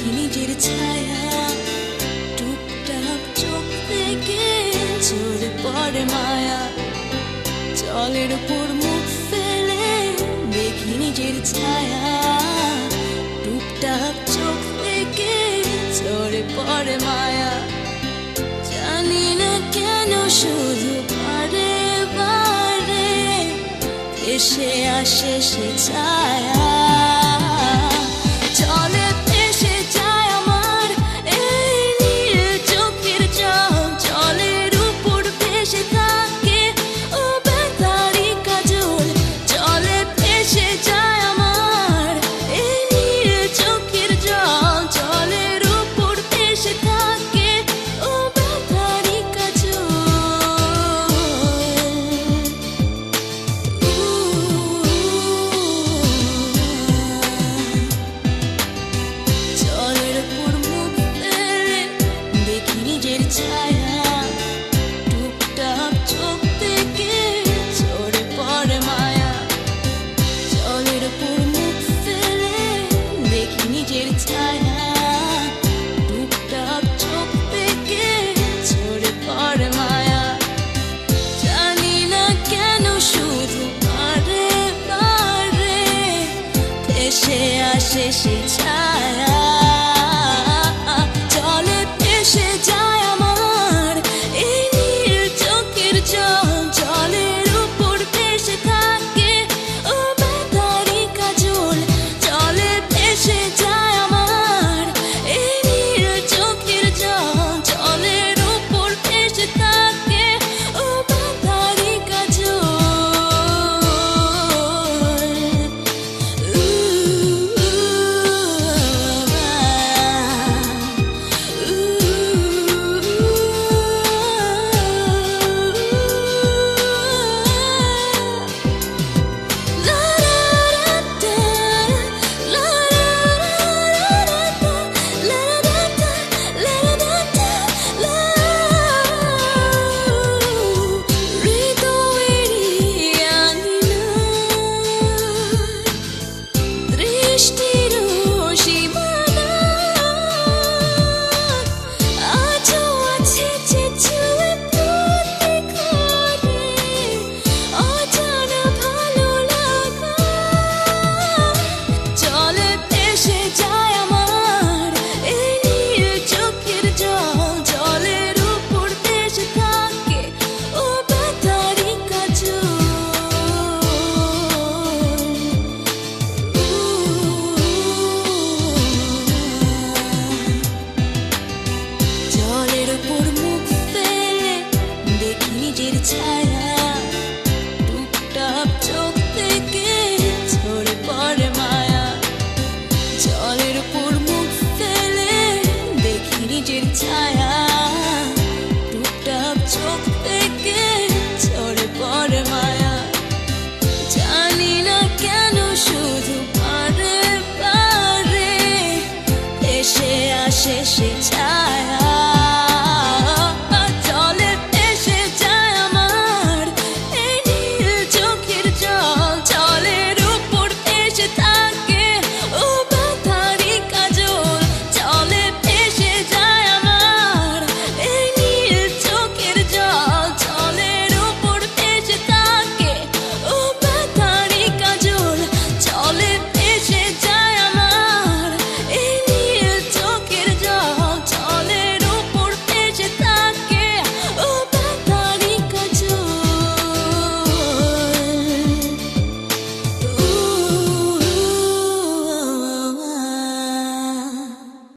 দেখি নিজের ছায়া টুকটাক চোখ থেকে ঝরে পড়ে মায়া জলের উপর মুখ ফেলে দেখি নিজের ছায়া টুকটাক চোখ থেকে ঝরে পড়ে মায়া জানি না কেন শুধু বারে বারে এসে আসে সে ছায়া চলে ভেসে যায় আমার এই নীল চোখের জল জলের উপর ভেসে থাকে ও বেতারি কাজল চলে ভেসে যায় আমার এই নীল চোখের জল জলের উপর ভেসে থাকে ও বেতারি কাজল জলের উপর মুখ ফেলে দেখি নিজের ছায়া টুকটাক চোখ থেকে ঝরে পড়ে মায়া জলের উপর মুখ ফেলে দেখি নিজের ছায়া টুকটাক চোখ থেকে ঝরে পড়ে মায়া জানি না কেন শুধু বারে বারে ভেসে আসে সে ছায়া জলে ভেসে যায় আমার এই নীল চোখের জল